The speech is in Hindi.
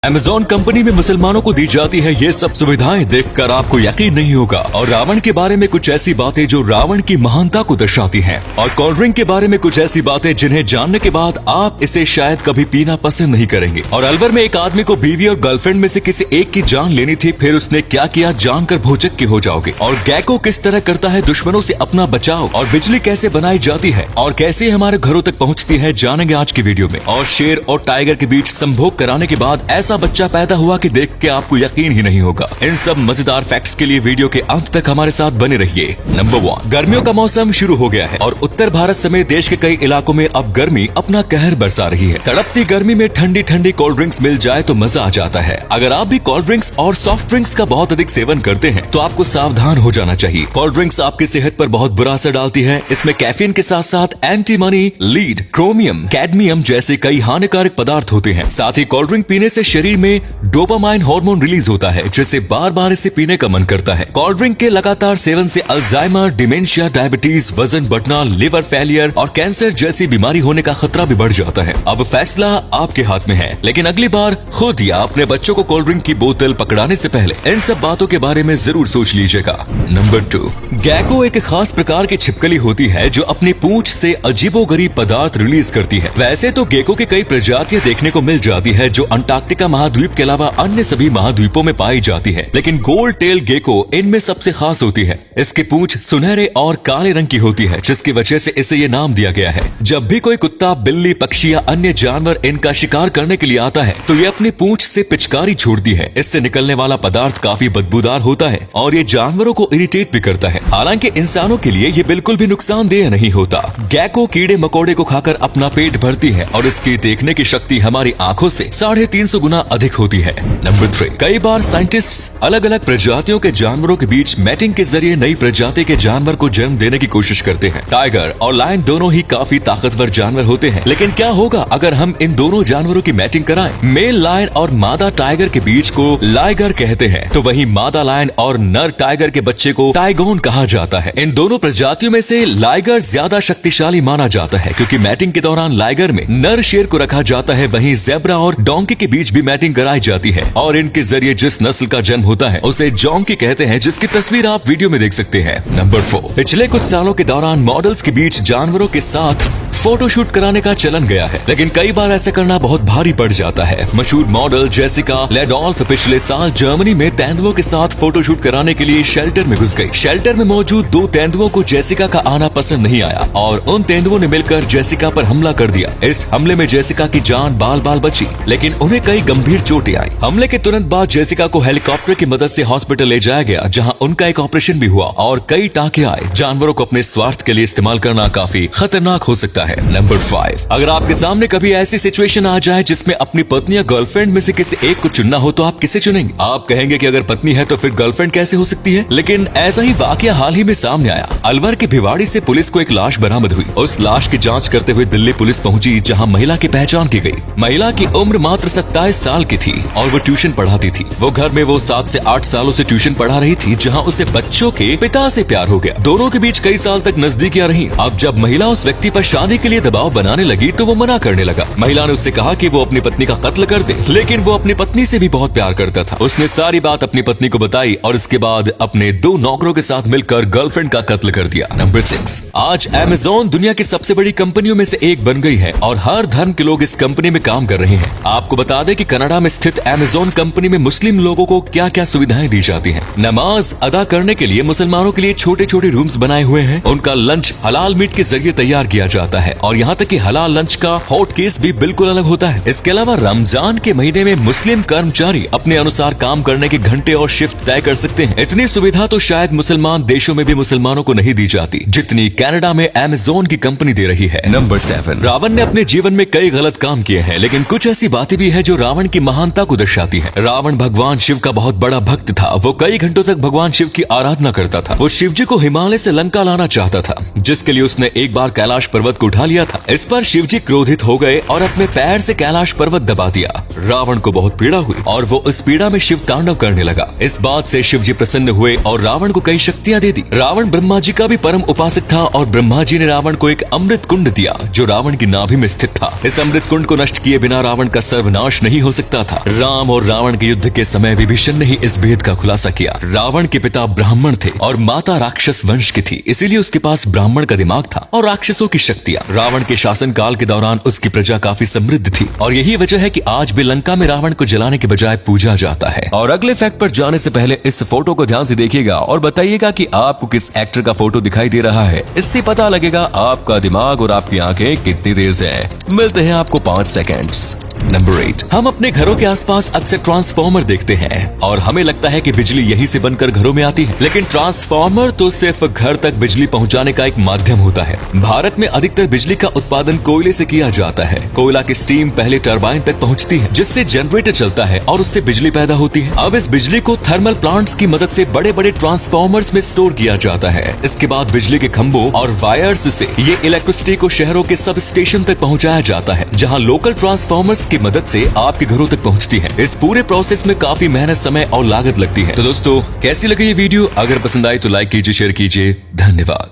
अमेज़न कंपनी में मुसलमानों को दी जाती है ये सब सुविधाएं देखकर आपको यकीन नहीं होगा। और रावण के बारे में कुछ ऐसी बातें जो रावण की महानता को दर्शाती हैं। और कोल्ड ड्रिंक के बारे में कुछ ऐसी बातें जिन्हें जानने के बाद आप इसे शायद कभी पीना पसंद नहीं करेंगे। और अलवर में एक आदमी को बीवी और गर्लफ्रेंड में से किसी एक की जान लेनी थी, फिर उसने क्या किया जानकर भौचक्के के हो जाओगे। और गैको किस तरह करता है दुश्मनों से अपना बचाव, और बिजली कैसे बनाई जाती है और कैसे हमारे घरों तक पहुँचती है, जानेंगे आज की वीडियो में। और शेर और टाइगर के बीच संभोग कराने के बाद ऐसा बच्चा पैदा हुआ कि देख के आपको यकीन ही नहीं होगा। इन सब मजेदार फैक्ट्स के लिए वीडियो के अंत तक हमारे साथ बने रहिए। नंबर 1, गर्मियों का मौसम शुरू हो गया है और उत्तर भारत समेत देश के कई इलाकों में अब गर्मी अपना कहर बरसा रही है। तड़पती गर्मी में ठंडी ठंडी कोल्ड ड्रिंक्स मिल जाए तो मजा आ जाता है। अगर आप भी कोल्ड ड्रिंक्स और सॉफ्ट ड्रिंक्स का बहुत अधिक सेवन करते हैं तो आपको सावधान हो जाना चाहिए। कोल्ड ड्रिंक्स आपकी सेहत पर बहुत बुरा असर डालती है। इसमें कैफीन के साथ साथ एंटीमनी, लीड, क्रोमियम, कैडमियम जैसे कई हानिकारक पदार्थ होते हैं। साथ ही कोल्ड ड्रिंक पीने से शरीर में डोपामाइन हार्मोन रिलीज होता है, जिससे बार बार इसे पीने का मन करता है। कोल्ड ड्रिंक के लगातार सेवन से अल्जाइमर, डिमेंशिया, डायबिटीज, वजन बढ़ना, लिवर फेलियर और कैंसर जैसी बीमारी होने का खतरा भी बढ़ जाता है। अब फैसला आपके हाथ में है, लेकिन अगली बार खुद या अपने बच्चों को कोल्ड ड्रिंक की बोतल पकड़ाने से पहले इन सब बातों के बारे में जरूर सोच लीजिएगा। नंबर 2, गैको एक खास प्रकार की छिपकली होती है जो अपनी पूंछ से अजीबोगरीब पदार्थ रिलीज करती है। वैसे तो गेको की कई प्रजातियां देखने को मिल जाती है जो अंटार्कटिका महाद्वीप के अलावा अन्य सभी महाद्वीपों में पाई जाती है, लेकिन गोल्ड टेल गेको इनमें सबसे खास होती है। इसकी पूंछ सुनहरे और काले रंग की होती है, जिसकी वजह से इसे ये नाम दिया गया है। जब भी कोई कुत्ता, बिल्ली, पक्षी या अन्य जानवर इनका शिकार करने के लिए आता है तो ये अपनी पूंछ से पिचकारी छोड़ती है। इससे निकलने वाला पदार्थ काफी बदबूदार होता है और ये जानवरों को इरिटेट भी करता है। हालांकि इंसानों के लिए ये बिल्कुल भी नुकसानदेह नहीं होता। गैको कीड़े मकोड़े को खाकर अपना पेट भरती है और इसकी देखने की शक्ति हमारी आंखों से 350 गुना अधिक होती है। नंबर 3, कई बार साइंटिस्ट्स अलग अलग प्रजातियों के जानवरों के बीच मैटिंग के जरिए नई प्रजाति के जानवर को जन्म देने की कोशिश करते हैं। टाइगर और लायन दोनों ही काफी ताकतवर जानवर होते हैं, लेकिन क्या होगा अगर हम इन दोनों जानवरों की मैटिंग कराएं? मेल लायन और मादा टाइगर के बीच को लाइगर कहते हैं, तो वहीं मादा लायन और नर टाइगर के बच्चे को टाइगोन कहा जाता है। इन दोनों प्रजातियों में से लाइगर ज्यादा शक्तिशाली माना जाता है, क्योंकि मैटिंग के दौरान लाइगर में नर शेर को रखा जाता है, वहीं ज़ेब्रा और डोंकी के बीच भी मैटिंग कराई जाती है और इनके जरिए जिस नस्ल का जन्म होता है उसे जोंकी कहते हैं, जिसकी तस्वीर आप वीडियो में देख सकते हैं। नंबर 4, पिछले कुछ सालों के दौरान मॉडल्स के बीच जानवरों के साथ फोटोशूट कराने का चलन गया है, लेकिन कई बार ऐसा करना बहुत भारी पड़ जाता है। मशहूर मॉडल जेसिका लेडोल्फ पिछले साल जर्मनी में तेंदुओं के साथ फोटोशूट कराने के लिए शेल्टर में घुस गई। शेल्टर में मौजूद 2 तेंदुओं को जेसिका का आना पसंद नहीं आया और उन तेंदुओं ने मिलकर जेसिका पर हमला कर दिया। इस हमले में जेसिका की जान बाल बाल बची, लेकिन उन्हें कई गंभीर चोटें आई। हमले के तुरंत बाद जेसिका को हेलीकॉप्टर की मदद से हॉस्पिटल ले जाया गया, जहां उनका एक ऑपरेशन भी हुआ और कई टांके आए। जानवरों को अपने स्वार्थ के लिए इस्तेमाल करना काफी खतरनाक हो सकता है। नंबर 5, अगर आपके सामने कभी ऐसी सिचुएशन आ जाए जिसमें अपनी पत्नी या गर्लफ्रेंड में से किसी एक को चुनना हो तो आप किसे चुनेंगे? आप कहेंगे कि अगर पत्नी है तो फिर गर्लफ्रेंड कैसे हो सकती है, लेकिन ऐसा ही वाकया हाल ही में सामने आया। अलवर के भिवाड़ी से पुलिस को एक लाश बरामद हुई। उस लाश की जांच करते हुए दिल्ली पुलिस पहुंची, जहां महिला की पहचान की गई। महिला की उम्र मात्र 27 साल की थी और वो ट्यूशन पढ़ाती थी। वो घर में वो 7 से 8 सालों से ट्यूशन पढ़ा रही थी, जहां उसे बच्चों के पिता से प्यार हो गया। दोनों के बीच कई साल तक नजदीकियां रही। अब जब महिला उस व्यक्ति पर शादी के लिए दबाव बनाने लगी तो वो मना करने लगा। महिला ने उससे कहा कि वो अपनी पत्नी का कत्ल कर दे, लेकिन वो अपनी पत्नी से भी बहुत प्यार करता था। उसने सारी बात अपनी पत्नी को बताई और इसके बाद अपने 2 नौकरों के साथ मिलकर गर्लफ्रेंड का कत्ल कर दिया। नंबर 6, आज अमेज़न दुनिया की सबसे बड़ी कंपनियों में से एक बन गई है और हर धर्म के लोग इस कंपनी में काम कर रहे हैं। आपको बता दें कि कनाडा में स्थित अमेज़न कंपनी में मुस्लिम लोगों को क्या क्या सुविधाएं दी जाती हैं। नमाज अदा करने के लिए मुसलमानों के लिए छोटे छोटे रूम्स बनाए हुए हैं। उनका लंच हलाल मीट के जरिए तैयार किया जाता है और यहाँ तक कि हलाल लंच का हॉट केस भी बिल्कुल अलग होता है। इसके अलावा रमजान के महीने में मुस्लिम कर्मचारी अपने अनुसार काम करने के घंटे और शिफ्ट तय कर सकते हैं। इतनी सुविधा तो शायद मुसलमान देशों में भी मुसलमानों को नहीं दी जाती, जितनी कनाडा में अमेज़न की कंपनी दे रही है। नंबर 7, रावण ने अपने जीवन में कई गलत काम किए हैं, लेकिन कुछ ऐसी बातें भी है जो रावण की महानता को दर्शाती है। रावण भगवान शिव का बहुत बड़ा भक्त था। वो कई घंटों तक भगवान शिव की आराधना करता था। वो शिव जी को हिमालय से लंका लाना चाहता था, जिसके लिए उसने एक बार कैलाश पर्वत को उठा लिया था। इस पर शिव जी क्रोधित हो गए और अपने पैर से कैलाश पर्वत दबा दिया। रावण को बहुत पीड़ा हुई और वो इस पीड़ा में शिव तांडव करने लगा। इस बात से शिव जी प्रसन्न हुए और रावण को कई शक्तियां दे दी। रावण ब्रह्मा जी का भी परम उपासक था और ब्रह्मा जी ने रावण को एक अमृत कुंड दिया जो रावण की नाभि में स्थित था। इस अमृत कुंड को नष्ट किए बिना रावण का सर्वनाश नहीं हो सकता था। राम और रावण के युद्ध के समय विभीषण ने ही इस भेद का खुलासा किया। रावण के पिता ब्राह्मण थे और माता राक्षस वंश की थी, इसीलिए उसके पास ब्राह्मण का दिमाग था और राक्षसों की शक्तियां। रावण के शासन काल के दौरान उसकी प्रजा काफी समृद्ध थी और यही वजह है कि आज भी लंका में रावण को जलाने के बजाय पूजा जाता है। और अगले फैक्ट पर जाने से पहले इस फोटो को ध्यान से देखिएगा और बताइएगा कि आपको किस एक्टर का फोटो दिखाई दे रहा है। इससे पता लगेगा आपका दिमाग और आपकी आंखें कितनी तेज है। मिलते हैं आपको 5 सेकंड्स। नंबर 8, हम अपने घरों के आसपास अक्सर ट्रांसफार्मर देखते हैं और हमें लगता है कि बिजली यहीं से बनकर घरों में आती है, लेकिन ट्रांसफार्मर तो सिर्फ घर तक बिजली पहुंचाने का एक माध्यम होता है। भारत में अधिकतर बिजली का उत्पादन कोयले से किया जाता है। कोयला की स्टीम पहले टरबाइन तक पहुंचती है, जिससे जनरेटर चलता है और उससे बिजली पैदा होती है। अब इस बिजली को थर्मल प्लांट्स की मदद से बड़े बड़े ट्रांसफार्मर्स में स्टोर किया जाता है। इसके बाद बिजली के खंभों और वायर्स से ये इलेक्ट्रिसिटी को शहरों के सब स्टेशन तक पहुंचाया जाता है, जहां लोकल ट्रांसफार्मर्स की मदद से आपके घरों तक पहुंचती है। इस पूरे प्रोसेस में काफी मेहनत, समय और लागत लगती है। तो दोस्तों, कैसी लगी ये वीडियो? अगर पसंद आई तो लाइक कीजिए, शेयर कीजिए। धन्यवाद।